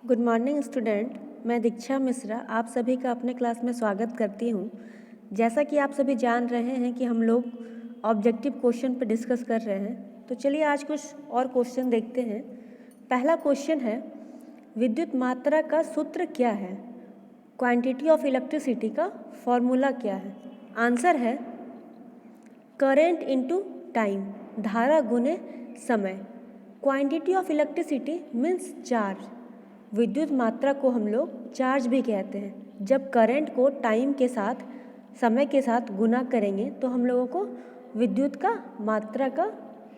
Good morning student. मैं दीक्षा मिश्रा आप सभी का अपने क्लास में स्वागत करती हूँ। जैसा कि आप सभी जान रहे हैं कि हम लोग ऑब्जेक्टिव क्वेश्चन पर डिस्कस कर रहे हैं, तो चलिए आज कुछ और क्वेश्चन देखते हैं। पहला क्वेश्चन है, विद्युत मात्रा का सूत्र क्या है? क्वांटिटी ऑफ इलेक्ट्रिसिटी का फॉर्मूला क्या है? आंसर है करेंट इनटू टाइम, धारा गुने समय। Quantity of electricity means charge. विद्युत मात्रा को हम लोग चार्ज भी कहते हैं। जब करंट को टाइम के साथ, समय के साथ गुना करेंगे तो हम लोगों को विद्युत का मात्रा का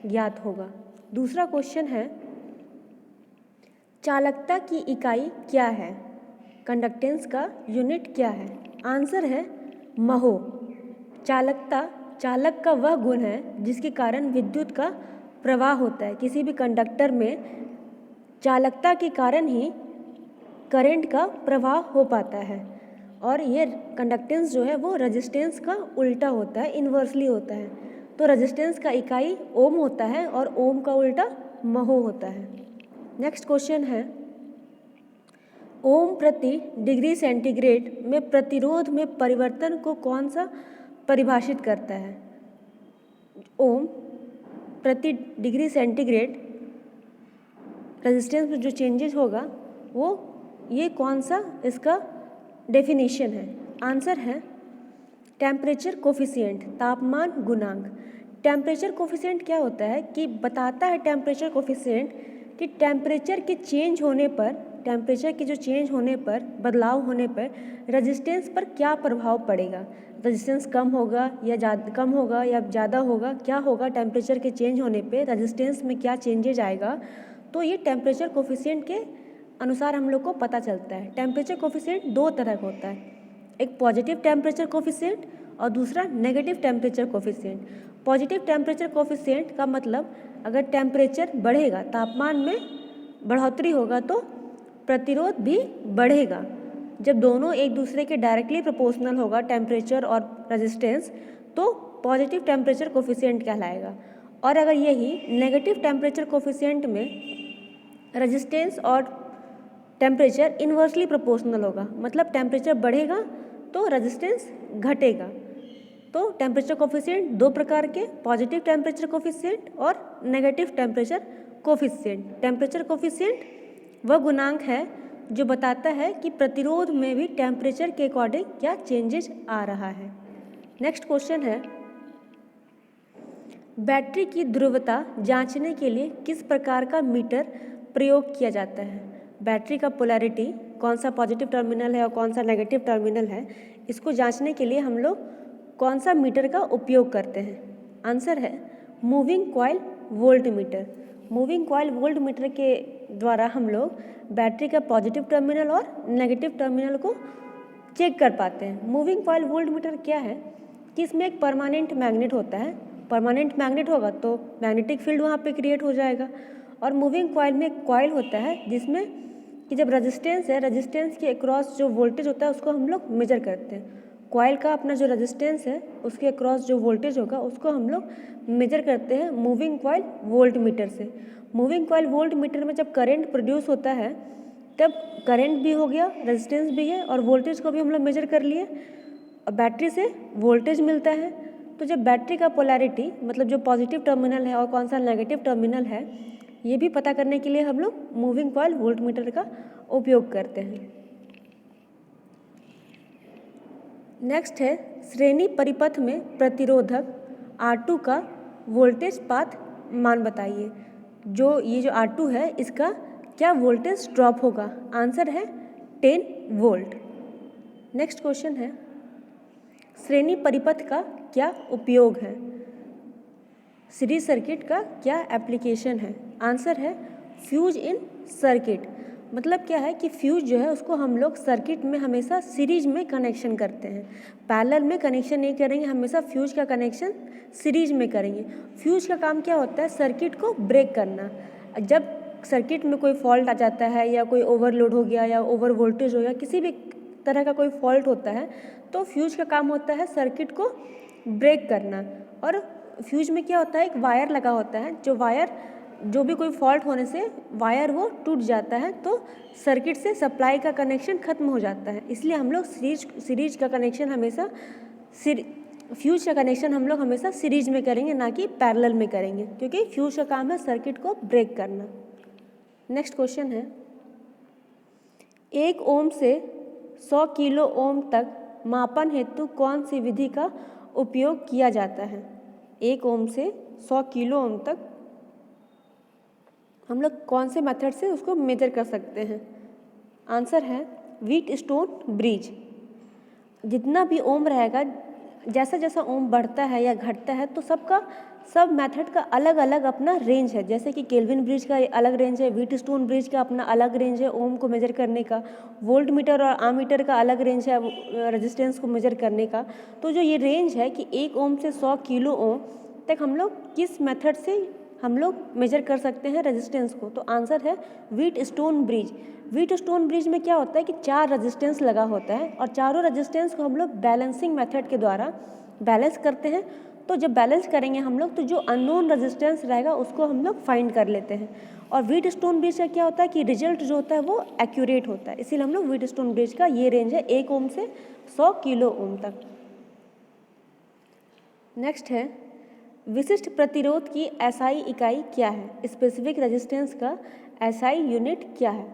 ज्ञात होगा। दूसरा क्वेश्चन है, चालकता की इकाई क्या है? कंडक्टेंस का यूनिट क्या है? आंसर है महो। चालकता चालक का वह गुण है जिसके कारण विद्युत का प्रवाह होता है। किसी भी कंडक्टर में चालकता के कारण ही करंट का प्रवाह हो पाता है। और ये कंडक्टेंस जो है वो रेजिस्टेंस का उल्टा होता है, इन्वर्सली होता है। तो रेजिस्टेंस का इकाई ओम होता है और ओम का उल्टा महो होता है। नेक्स्ट क्वेश्चन है, ओम प्रति डिग्री सेंटीग्रेड में प्रतिरोध में परिवर्तन को कौन सा परिभाषित करता है? ओम प्रति डिग्री सेंटीग्रेड रेजिस्टेंस में जो चेंजेस होगा वो ये कौन सा इसका डेफिनेशन है? आंसर है टेम्परेचर कोफिशिएंट, तापमान गुणांक। टेम्परेचर कोफिशिएंट क्या होता है कि बताता है टेम्परेचर कोफिशिएंट कि टेम्परेचर के चेंज होने पर, टेम्परेचर के जो चेंज होने पर, बदलाव होने पर रेजिस्टेंस पर क्या प्रभाव पड़ेगा। रेजिस्टेंस कम होगा या कम होगा या ज़्यादा होगा, क्या होगा टेम्परेचर के चेंज होने पे, रेजिस्टेंस में क्या चेंजेज आएगा। तो ये टेम्परेचर कोफिशिएंट के अनुसार हम लोग को पता चलता है। टेम्परेचर कोफिशिएंट दो तरह का होता है, एक पॉजिटिव टेम्परेचर कोफिशिएंट और दूसरा negative temperature coefficient. Positive temperature coefficient का मतलब अगर टेम्परेचर बढ़ेगा, तापमान में बढ़ोतरी होगा तो प्रतिरोध भी बढ़ेगा। जब दोनों एक दूसरे के डायरेक्टली प्रोपोर्शनल होगा, टेम्परेचर और रेजिस्टेंस, तो पॉजिटिव टेम्परेचर कोफिशिएंट कहलाएगा। और अगर यही नेगेटिव टेम्परेचर कोफिशिएंट में रेजिस्टेंस और टेम्परेचर इन्वर्सली प्रोपोर्शनल होगा, मतलब टेम्परेचर बढ़ेगा तो रेजिस्टेंस घटेगा। तो टेम्परेचर कोफिशिएंट दो प्रकार के, पॉजिटिव टेम्परेचर कोफिशिएंट और negative temperature coefficient. Temperature coefficient वह गुणांक है जो बताता है कि प्रतिरोध में भी टेम्परेचर के अकॉर्डिंग क्या चेंजेस आ रहा है। नेक्स्ट क्वेश्चन है, बैटरी की ध्रुवता जांचने के लिए किस प्रकार का मीटर प्रयोग किया जाता है? बैटरी का पोलैरिटी, कौन सा पॉजिटिव टर्मिनल है और कौन सा नेगेटिव टर्मिनल है, इसको जांचने के लिए हम लोग कौन सा मीटर का उपयोग करते हैं? आंसर है moving coil volt meter. Moving coil volt meter के द्वारा हम लोग बैटरी का पॉजिटिव टर्मिनल और नेगेटिव टर्मिनल को चेक कर पाते हैं। मूविंग कॉइल वोल्ट मीटर क्या है कि इसमें एक परमानेंट मैग्नेट होता है। परमानेंट मैग्नेट होगा तो मैग्नेटिक फील्ड वहाँ पे क्रिएट हो जाएगा। और मूविंग कॉइल में एक कॉइल होता है जिसमें कि जब रेजिस्टेंस है, रेजिस्टेंस के अक्रॉस जो वोल्टेज होता है उसको हम लोग मेजर करते हैं। कॉइल का अपना जो रेजिस्टेंस है उसके अक्रॉस जो वोल्टेज होगा उसको हम लोग मेजर करते हैं मूविंग कॉइल वोल्ट मीटर से। मूविंग कॉइल वोल्ट मीटर में जब करंट प्रोड्यूस होता है तब करंट भी हो गया, रेजिस्टेंस भी है और वोल्टेज को भी हम लोग मेजर कर लिए और बैटरी से वोल्टेज मिलता है। तो जब बैटरी का पोलैरिटी, मतलब जो पॉजिटिव टर्मिनल है और कौन सा नेगेटिव टर्मिनल है, ये भी पता करने के लिए हम लोग मूविंग कॉइल वोल्ट मीटर का उपयोग करते हैं। नेक्स्ट है, श्रेणी परिपथ में प्रतिरोधक R2 का वोल्टेज पाथ मान बताइए। ये जो R2 है इसका क्या वोल्टेज ड्रॉप होगा? आंसर है 10 वोल्ट। नेक्स्ट क्वेश्चन है, श्रेणी परिपथ का क्या उपयोग है? सीरीज सर्किट का क्या एप्लीकेशन है? आंसर है फ्यूज इन सर्किट। मतलब क्या है कि फ्यूज जो है उसको हम लोग सर्किट में हमेशा सीरीज में कनेक्शन करते हैं, पैरेलल में कनेक्शन नहीं करेंगे, हमेशा फ्यूज का कनेक्शन सीरीज में करेंगे। फ्यूज का काम क्या होता है? सर्किट को ब्रेक करना। जब सर्किट में कोई फॉल्ट आ जाता है या कोई ओवरलोड हो गया या ओवर वोल्टेज हो गया, किसी भी तरह का कोई फॉल्ट होता है तो फ्यूज का काम होता है सर्किट को ब्रेक करना। और फ्यूज में क्या होता है, एक वायर लगा होता है, जो वायर जो भी कोई फॉल्ट होने से वायर वो टूट जाता है, तो सर्किट से सप्लाई का कनेक्शन ख़त्म हो जाता है। इसलिए हम लोग सीरीज का कनेक्शन हमेशा फ्यूज का कनेक्शन हम लोग हमेशा सीरीज में करेंगे, ना कि पैरेलल में करेंगे, क्योंकि फ्यूज का काम है सर्किट को ब्रेक करना। नेक्स्ट क्वेश्चन है, 1 ओम से 100 किलो ओम तक मापन हेतु कौन सी विधि का उपयोग किया जाता है? 1 ओम से 100 किलो ओम तक हम लोग कौन से मेथड से उसको मेजर कर सकते हैं? आंसर है व्हीटस्टोन ब्रिज। जितना भी ओम रहेगा, जैसा जैसा ओम बढ़ता है या घटता है, तो सब मेथड का अलग अलग अपना रेंज है। जैसे कि केल्विन ब्रिज का अलग रेंज है, व्हीटस्टोन ब्रिज का अपना अलग रेंज है ओम को मेजर करने का, वोल्ट मीटर और आमीटर का अलग रेंज है रेजिस्टेंस को मेजर करने का। तो जो ये रेंज है कि 1 ओम से 100 किलो ओम तक हम लोग किस मेथड से हम लोग मेजर कर सकते हैं रेजिस्टेंस को, तो आंसर है व्हीटस्टोन ब्रिज। व्हीटस्टोन ब्रिज में क्या होता है कि 4 रेजिस्टेंस लगा होता है और चारों रेजिस्टेंस को हम लोग बैलेंसिंग मेथड के द्वारा बैलेंस करते हैं। तो जब बैलेंस करेंगे हम लोग, तो जो अननोन रेजिस्टेंस रहेगा उसको हम लोग फाइंड कर लेते हैं। और व्हीटस्टोन ब्रिज का क्या होता है कि रिजल्ट जो होता है वो एक्यूरेट होता है, इसीलिए हम लोग व्हीटस्टोन ब्रिज का ये रेंज है 1 ओम से 100 किलो ओम तक। नेक्स्ट है, विशिष्ट प्रतिरोध की एसआई इकाई क्या है? स्पेसिफिक रेजिस्टेंस का एसआई यूनिट क्या है?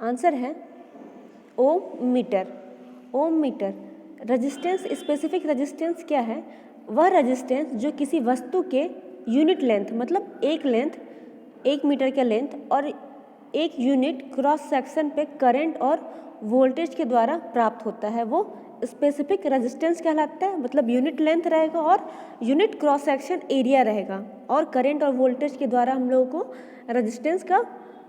आंसर है ओम मीटर। ओम मीटर। रेजिस्टेंस, स्पेसिफिक रेजिस्टेंस क्या है? वह रेजिस्टेंस जो किसी वस्तु के यूनिट लेंथ, मतलब एक लेंथ, 1 मीटर का लेंथ और 1 यूनिट क्रॉस सेक्शन पे करंट और वोल्टेज के द्वारा प्राप्त होता है, वो स्पेसिफिक रेजिस्टेंस कहलाता है। मतलब यूनिट लेंथ रहेगा और यूनिट क्रॉस सेक्शन एरिया रहेगा और करंट और वोल्टेज के द्वारा हम लोगों को रेजिस्टेंस का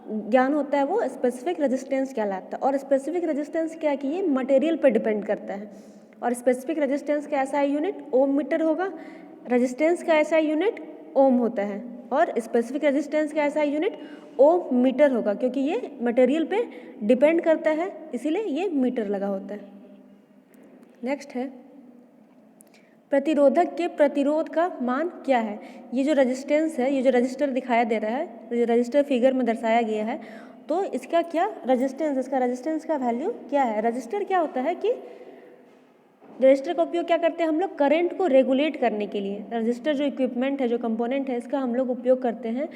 ज्ञान होता है, वो स्पेसिफिक रेजिस्टेंस कहलाता है। और स्पेसिफिक रेजिस्टेंस क्या है कि ये मटेरियल पर डिपेंड करता है। और स्पेसिफिक रेजिस्टेंस का एसआई यूनिट ओम मीटर होगा, रेजिस्टेंस का एसआई यूनिट ओम होता है और स्पेसिफिक रेजिस्टेंस का एसआई यूनिट ओम मीटर होगा, क्योंकि ये मटेरियल पे डिपेंड करता है, इसीलिए ये मीटर लगा होता है। नेक्स्ट है, प्रतिरोधक के प्रतिरोध का मान क्या है? ये जो रेजिस्टेंस है, ये जो रजिस्टर दिखाया दे रहा है, रजिस्टर फिगर में दर्शाया गया है, तो इसका क्या रेजिस्टेंस, इसका रेजिस्टेंस का वैल्यू क्या है? रजिस्टर क्या होता है कि रजिस्टर का उपयोग क्या करते हैं हम लोग? करंट को रेगुलेट करने के लिए। रजिस्टर जो इक्विपमेंट है, जो कंपोनेंट है, इसका हम लोग उपयोग करते हैं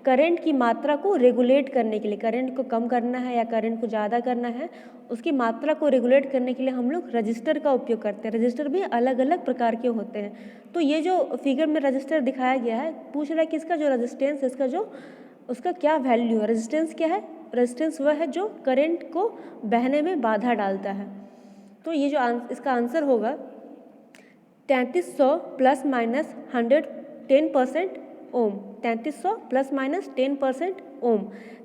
करंट की मात्रा को रेगुलेट करने के लिए। करंट को कम करना है या करंट को ज़्यादा करना है, उसकी मात्रा को रेगुलेट करने के लिए हम लोग रजिस्टर का उपयोग करते हैं। रजिस्टर भी अलग अलग प्रकार के होते हैं। तो ये जो फिगर में रजिस्टर दिखाया गया है, पूछ रहा है कि इसका जो रेजिस्टेंस है, इसका जो उसका क्या वैल्यू है? रेजिस्टेंस क्या है? रेजिस्टेंस वह है जो करंट को बहने में बाधा डालता है। तो ये जो इसका आंसर होगा 3300 प्लस माइनस 110% ओम। 3300 प्लस माइनस 10% ओम।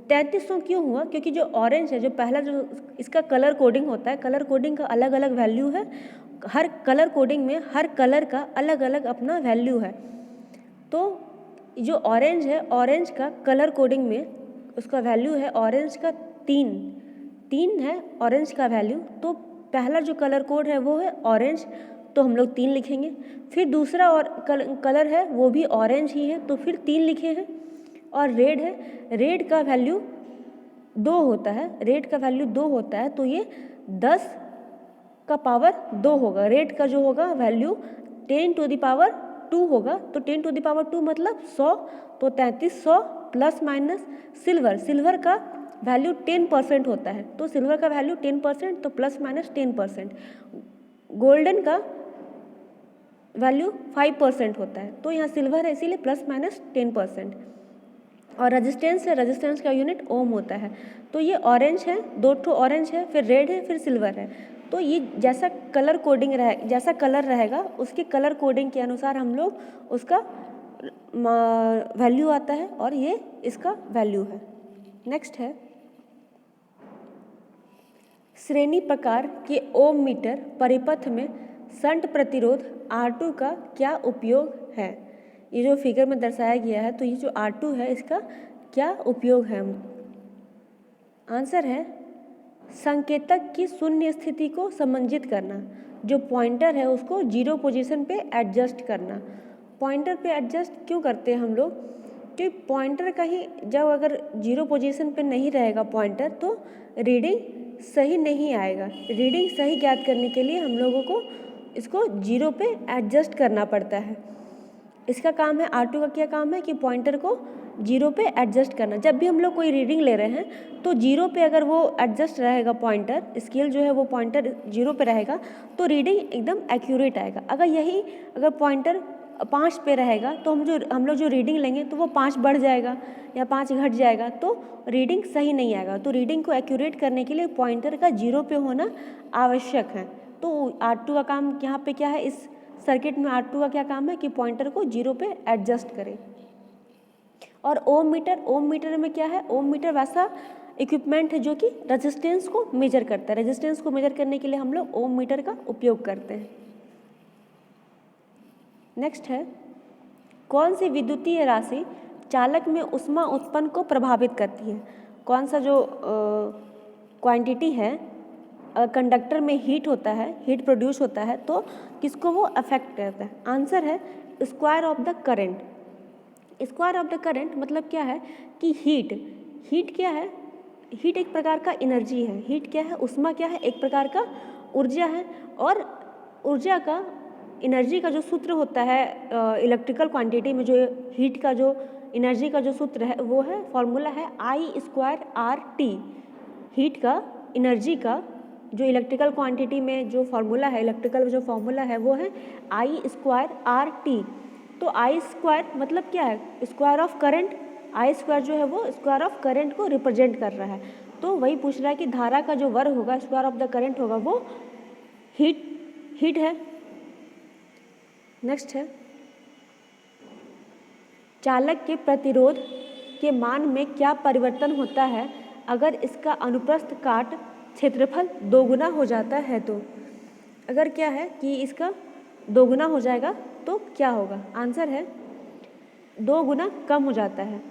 3300 क्यों हुआ? क्योंकि जो ऑरेंज है, जो पहला जो इसका कलर कोडिंग होता है, कलर कोडिंग का अलग अलग वैल्यू है। हर कलर कोडिंग में हर कलर का अलग अलग अपना वैल्यू है। तो जो ऑरेंज है, ऑरेंज का कलर कोडिंग में उसका वैल्यू है ऑरेंज का 3 है ऑरेंज का वैल्यू। तो पहला जो कलर कोड है वो है ऑरेंज, तो हम लोग 3 लिखेंगे। फिर दूसरा और कलर है वो भी ऑरेंज ही है, तो फिर 3 लिखे हैं। और रेड है, रेड का वैल्यू 2 होता है, रेड का वैल्यू 2 होता है, तो ये 10 का पावर 2 होगा। रेड का जो होगा वैल्यू 10 टू द पावर 2 होगा, तो 10 टू द पावर 2 मतलब 100, तो 3300 प्लस माइनस सिल्वर का वैल्यू 10% होता है, तो सिल्वर का वैल्यू 10%, तो प्लस माइनस 10%। गोल्डन का वैल्यू 5% होता है, तो यहाँ सिल्वर है इसीलिए प्लस माइनस 10%। और रेजिस्टेंस है, रेजिस्टेंस का यूनिट ओम होता है। तो ये ऑरेंज है, 2 ठो ऑरेंज है, फिर रेड है, फिर सिल्वर है। तो ये जैसा कलर कोडिंग जैसा कलर रहेगा, उसके कलर कोडिंग के अनुसार हम लोग उसका वैल्यू आता है, और ये इसका वैल्यू है। नेक्स्ट है, श्रेणी प्रकार के ओम मीटर परिपथ में शंट प्रतिरोध R2 का क्या उपयोग है? ये जो फिगर में दर्शाया गया है, तो ये जो R2 है इसका क्या उपयोग है? आंसर है संकेतक की शून्य स्थिति को समंजित करना। जो पॉइंटर है उसको 0 पोजीशन पे एडजस्ट करना। पॉइंटर पे एडजस्ट क्यों करते हैं हम लोग? कि पॉइंटर का ही जब अगर जीरो पोजीशन पे नहीं रहेगा पॉइंटर तो रीडिंग सही नहीं आएगा। रीडिंग सही ज्ञात करने के लिए हम लोगों को इसको जीरो पे एडजस्ट करना पड़ता है। इसका काम है, R2 का क्या काम है कि पॉइंटर को जीरो पे एडजस्ट करना। जब भी हम लोग कोई रीडिंग ले रहे हैं तो जीरो पे अगर वो एडजस्ट रहेगा पॉइंटर, स्केल जो है वो पॉइंटर जीरो पे रहेगा तो रीडिंग एकदम एक्यूरेट आएगा। अगर पॉइंटर 5 पे रहेगा तो हम लोग जो रीडिंग लेंगे तो वो 5 बढ़ जाएगा या 5 घट जाएगा, तो रीडिंग सही नहीं आएगा। तो रीडिंग को एक्यूरेट करने के लिए पॉइंटर का जीरो पे होना आवश्यक है। तो R2 का काम यहाँ पे क्या है, इस सर्किट में R2 का क्या काम है कि पॉइंटर को जीरो पे एडजस्ट करे। और ओम मीटर में क्या है, ओम मीटर वैसा इक्विपमेंट है जो कि रेजिस्टेंस को मेजर करता है। रेजिस्टेंस को मेजर करने के लिए हम लोग ओम मीटर का उपयोग करते हैं। नेक्स्ट है, कौन सी विद्युतीय राशि चालक में ऊष्मा उत्पन्न को प्रभावित करती है। कौन सा जो क्वांटिटी है, कंडक्टर में हीट होता है, हीट प्रोड्यूस होता है तो किसको वो अफेक्ट करता है। आंसर है square of the current. Square of the current मतलब क्या है कि हीट क्या है, हीट एक प्रकार का एनर्जी है। हीट क्या है, ऊष्मा क्या है, एक प्रकार का ऊर्जा है। और ऊर्जा का, एनर्जी का जो सूत्र होता है इलेक्ट्रिकल क्वांटिटी में, जो हीट का जो एनर्जी का जो सूत्र है वो है, फॉर्मूला है I²RT। हीट का, एनर्जी का जो इलेक्ट्रिकल क्वांटिटी में जो फॉर्मूला है, इलेक्ट्रिकल जो फॉर्मूला है वो है I²RT। तो I² मतलब क्या है, स्क्वायर ऑफ करंट। I² जो है वो स्क्वायर ऑफ करंट को रिप्रेजेंट कर रहा है। तो वही पूछ रहा है कि धारा का जो वर्ग होगा, स्क्वायर ऑफ द करंट होगा, वो हीट है। नेक्स्ट है, चालक के प्रतिरोध के मान में क्या परिवर्तन होता है अगर इसका अनुप्रस्थ काट क्षेत्रफल दोगुना हो जाता है। तो अगर क्या है कि इसका दोगुना हो जाएगा तो क्या होगा। आंसर है 2 गुना कम हो जाता है।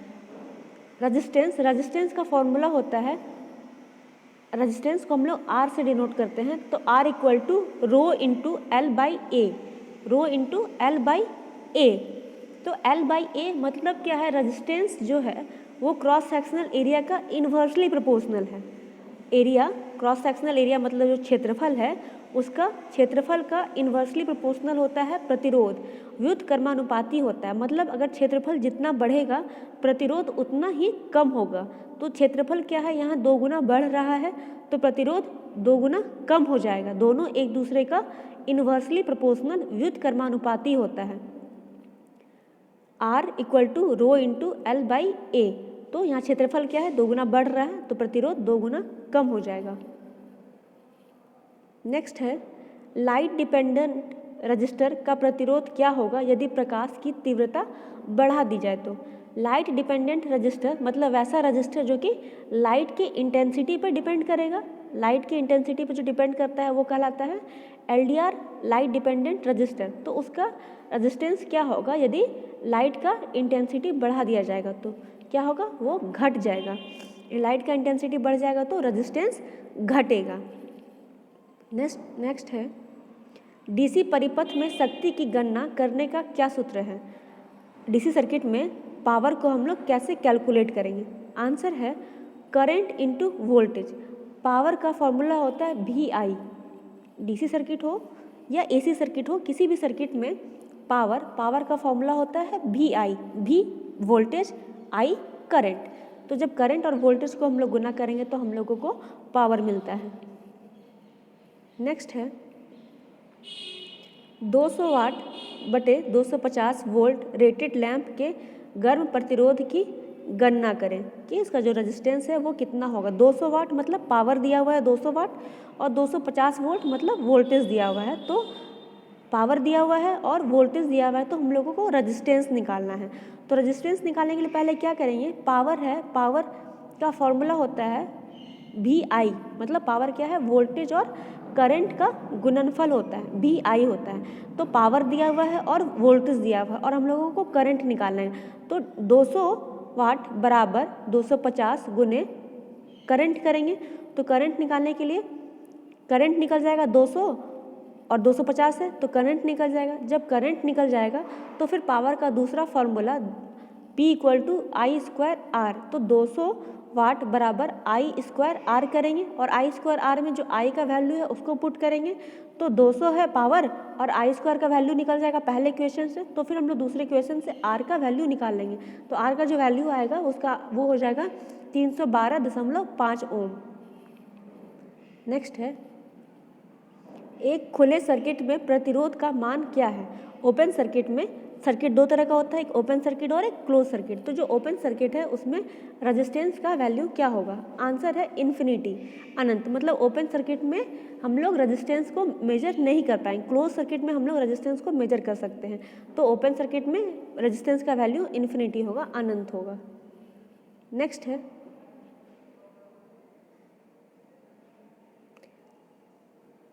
रेजिस्टेंस का फॉर्मूला होता है, रेजिस्टेंस को हम लोग R से डिनोट करते हैं। तो R equal to rho into L by A, rho into L by A. तो L बाई ए मतलब क्या है, रेजिस्टेंस जो है वो क्रॉस सेक्शनल एरिया का इन्वर्सली प्रोपोर्शनल है। एरिया, क्रॉस सेक्शनल एरिया मतलब जो क्षेत्रफल है उसका क्षेत्रफल का इन्वर्सली प्रोपोर्शनल होता है प्रतिरोध, व्युत्क्रमानुपाती होता है। मतलब अगर क्षेत्रफल जितना बढ़ेगा प्रतिरोध उतना ही कम होगा। तो क्षेत्रफल क्या है, यहाँ 2 गुना बढ़ रहा है तो प्रतिरोध 2 गुना कम हो जाएगा। दोनों एक दूसरे का इन्वर्सली प्रोपोर्शनल व्युत्क्रमानुपाती होता है। R equal to rho into L by A. तो यहाँ क्षेत्रफल क्या है, 2 गुना बढ़ रहा है तो प्रतिरोध 2 गुना कम हो जाएगा। नेक्स्ट है, लाइट डिपेंडेंट रजिस्टर का प्रतिरोध क्या होगा यदि प्रकाश की तीव्रता बढ़ा दी जाए। तो लाइट डिपेंडेंट रजिस्टर मतलब वैसा रजिस्टर जो कि लाइट की इंटेंसिटी पर डिपेंड करेगा। लाइट की इंटेंसिटी पर जो डिपेंड करता है वो कहलाता है LDR, लाइट डिपेंडेंट रजिस्टर। तो उसका रेजिस्टेंस क्या होगा यदि लाइट का इंटेंसिटी बढ़ा दिया जाएगा तो क्या होगा, वो घट जाएगा। लाइट का इंटेंसिटी बढ़ जाएगा तो रेजिस्टेंस घटेगा। नेक्स्ट है, DC परिपथ में शक्ति की गणना करने का क्या सूत्र है। DC सर्किट में पावर को हम लोग कैसे कैलकुलेट करेंगे। आंसर है करंट इंटू वोल्टेज। पावर का फॉर्मूला होता है VI। DC सर्किट हो या AC सर्किट हो, किसी भी सर्किट में पावर का फॉर्मूला होता है VI। V voltage, I current. तो जब करंट और वोल्टेज को हम लोग गुना करेंगे तो हम लोगों को पावर मिलता है। नेक्स्ट है, 200 वाट बटे 250 वोल्ट रेटेड लैंप के गर्म प्रतिरोध की गणना करें कि इसका जो रेजिस्टेंस है वो कितना होगा। 200 वाट मतलब पावर दिया हुआ है 200 वाट और 250 वोल्ट मतलब वोल्टेज दिया हुआ है। तो पावर दिया हुआ है और वोल्टेज दिया हुआ है तो हम लोगों को रेजिस्टेंस निकालना है। तो रेजिस्टेंस निकालने के लिए पहले क्या करेंगे, पावर है, पावर का फॉर्मूला होता है VI। मतलब पावर क्या है, वोल्टेज और करंट का गुणनफल होता है, VI होता है। तो पावर दिया हुआ है और वोल्टेज दिया हुआ है और हम लोगों को करंट निकालना है। तो 200 वाट बराबर 250 गुने करंट करेंगे। तो करंट निकालने के लिए करंट निकल जाएगा 200 और 250 है तो करंट निकल जाएगा। जब करंट निकल जाएगा तो फिर पावर का दूसरा formula P equal to I square R, तो 200 वाट बराबर आई स्क्वायर आर करेंगे और आई स्क्वायर आर में जो आई का वैल्यू है उसको पुट करेंगे, तो 200 है पावर और आई स्क्वायर का वैल्यू निकल जाएगा पहले इक्वेशन से, तो फिर हम लोग दूसरे इक्वेशन से आर का वैल्यू निकाल लेंगे। तो आर का जो वैल्यू आएगा उसका वो हो जाएगा 312.5 ओम। नेक्स्ट है, एक खुले सर्किट में प्रतिरोध का मान क्या है। ओपन सर्किट में सर्किट दो तरह का होता है, एक ओपन सर्किट और एक क्लोज सर्किट। तो जो ओपन सर्किट है उसमें रेजिस्टेंस का वैल्यू क्या होगा, आंसर है इन्फिनिटी, अनंत। मतलब ओपन सर्किट में हम लोग रेजिस्टेंस को मेजर नहीं कर पाएंगे, क्लोज सर्किट में हम लोग रेजिस्टेंस को मेजर कर सकते हैं। तो ओपन सर्किट में रेजिस्टेंस का वैल्यू इन्फिनिटी होगा, अनंत होगा। नेक्स्ट है,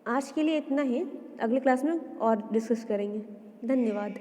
आज के लिए इतना ही, अगले क्लास में और डिस्कस करेंगे। धन्यवाद।